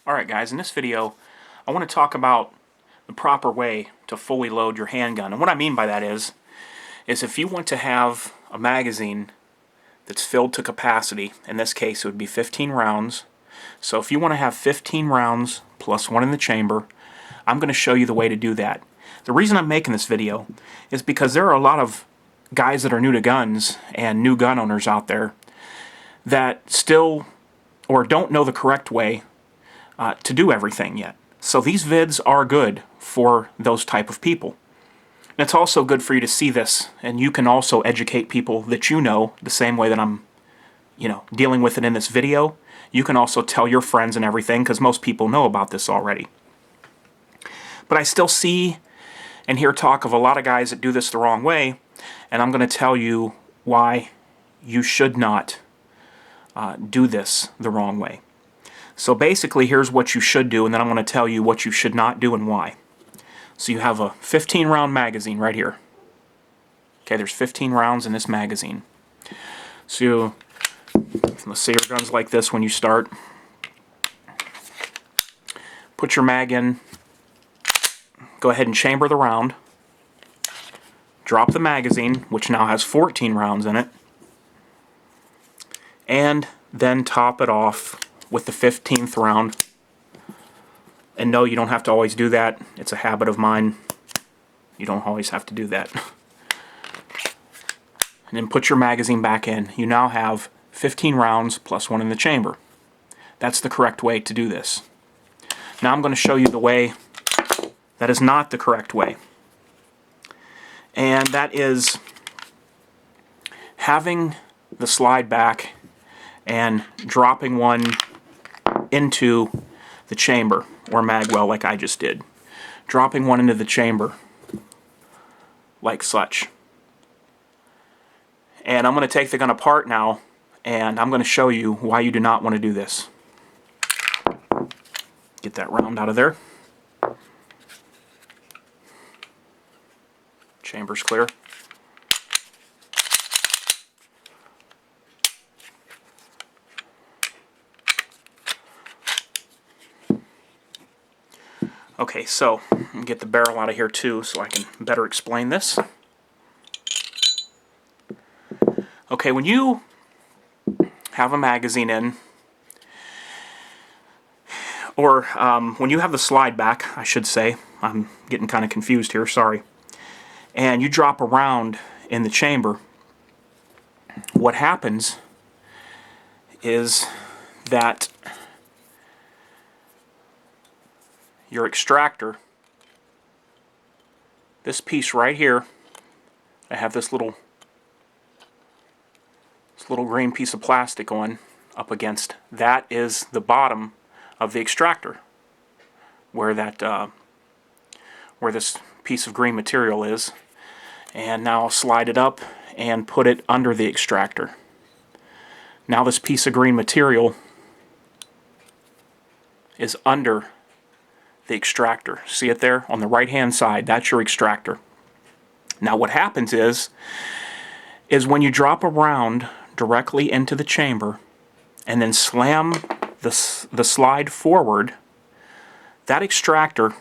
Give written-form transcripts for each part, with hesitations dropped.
Alright guys, in this video I want to talk about the proper way to fully load your handgun. And what I mean by that is if you want to have a magazine that's filled to capacity, in this case it would be 15 rounds. So if you want to have 15 rounds plus one in the chamber, I'm going to show you the way to do that. The reason I'm making this video is because there are a lot of guys that are new to guns and new gun owners out there that still or don't know the correct way to do everything yet. So these vids are good for those type of people. And it's also good for you to see this, and you can also educate people that you know the same way that I'm dealing with it in this video. You can also tell your friends and everything, because most people know about this already. But I still see and hear talk of a lot of guys that do this the wrong way, and I'm going to tell you why you should not do this the wrong way. So basically, here's what you should do, and then I'm going to tell you what you should not do and why. So you have a 15 round magazine right here. Okay, there's 15 rounds in this magazine. So let's say your gun's like this when you start. Put your mag in. Go ahead and chamber the round. Drop the magazine, which now has 14 rounds in it. And then top it off with the 15th round. And no, you don't have to always do that. It's a habit of mine. You don't always have to do that. And then put your magazine back in. You now have 15 rounds plus one in the chamber. That's the correct way to do this. Now I'm going to show you the way that is not the correct way. And that is having the slide back and dropping one into the chamber or magwell like I just did. Dropping one into the chamber like such. And I'm going to take the gun apart now, and I'm going to show you why you do not want to do this. Get that round out of there. Chamber's clear. Okay, so get the barrel out of here too so I can better explain this. Okay, when you have a magazine in, or when you have the slide back, I should say, I'm getting kind of confused here, sorry, and you drop a round in the chamber, what happens is that your extractor, this piece right here, I have this little green piece of plastic on up against, that is the bottom of the extractor, where that where this piece of green material is. And now I'll slide it up and put it under the extractor. Now this piece of green material is under the extractor. See it there on the right hand side? That's your extractor. Now what happens is when you drop a round directly into the chamber and then slam the slide forward, that extractor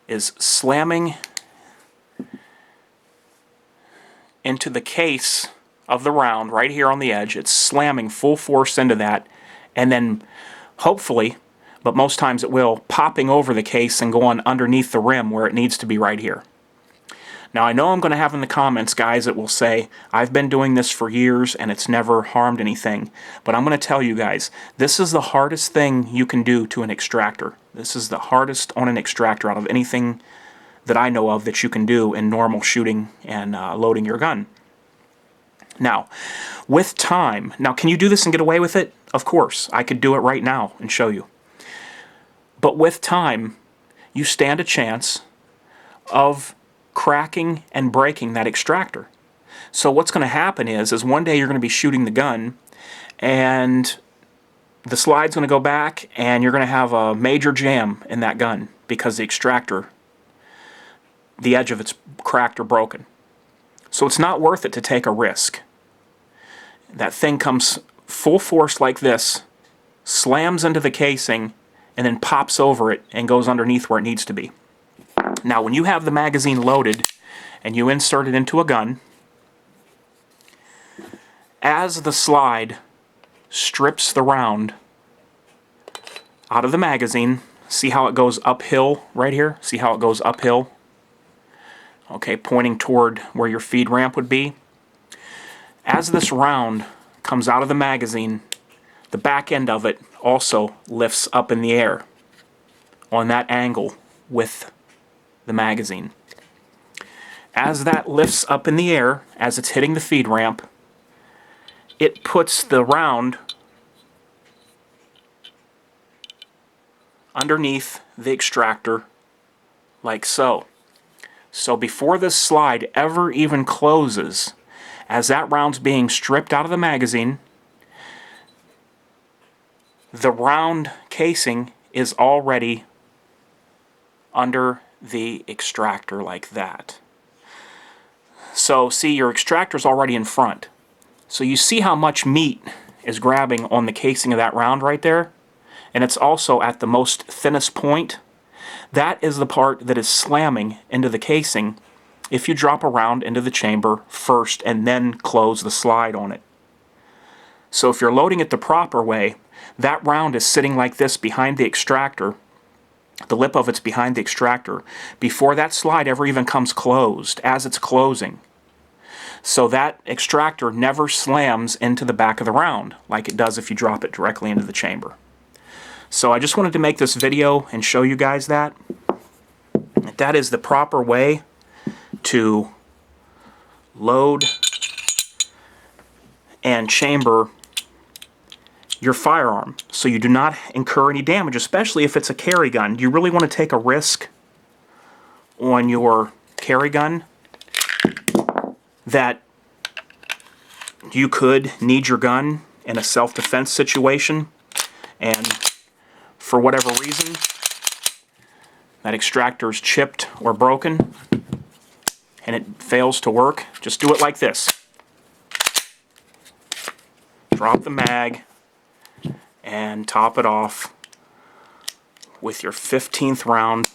is slamming into the case of the round right here on the edge. It's slamming full force into that, and then hopefully, but most times it will, popping over the case and going underneath the rim where it needs to be right here. Now I know I'm going to have in the comments guys that will say, I've been doing this for years and it's never harmed anything. But I'm going to tell you guys, this is the hardest thing you can do to an extractor. This is the hardest on an extractor out of anything that I know of that you can do in normal shooting and loading your gun. Now, with time, now can you do this and get away with it? Of course, I could do it right now and show you. But with time, you stand a chance of cracking and breaking that extractor. So what's going to happen is one day you're going to be shooting the gun and the slide's going to go back and you're going to have a major jam in that gun because the extractor, the edge of it's cracked or broken. So it's not worth it to take a risk. That thing comes full force like this slams into the casing, and then pops over it and goes underneath where it needs to be. Now, when you have the magazine loaded and you insert it into a gun, as the slide strips the round out of the magazine, see how it goes uphill right here? See how it goes uphill? Okay, pointing toward where your feed ramp would be. As this round comes out of the magazine, the back end of it also lifts up in the air on that angle with the magazine. As that lifts up in the air, as it's hitting the feed ramp, it puts the round underneath the extractor like so. So before this slide ever even closes, as that round's being stripped out of the magazine, the round casing is already under the extractor like that. So see, your extractor's already in front. So you see how much meat is grabbing on the casing of that round right there? And it's also at the most thinnest point. That is the part that is slamming into the casing if you drop a round into the chamber first and then close the slide on it. So if you're loading it the proper way, that round is sitting like this behind the extractor. The lip of it's behind the extractor before that slide ever even comes closed, as it's closing. So that extractor never slams into the back of the round like it does if you drop it directly into the chamber. So I just wanted to make this video and show you guys that. That is the proper way to load and chamber your firearm so you do not incur any damage, especially if it's a carry gun. You really want to take a risk on your carry gun that you could need your gun in a self-defense situation, and for whatever reason that extractor is chipped or broken and it fails to work. Just do it like this. Drop the mag and top it off with your 15th round.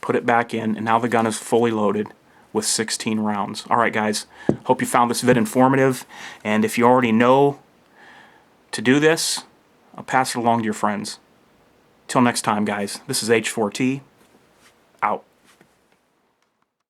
Put it back in, and now the gun is fully loaded with 16 rounds. Alright guys, hope you found this vid informative, and if you already know to do this, I'll pass it along to your friends. Till next time guys, this is H4T, out.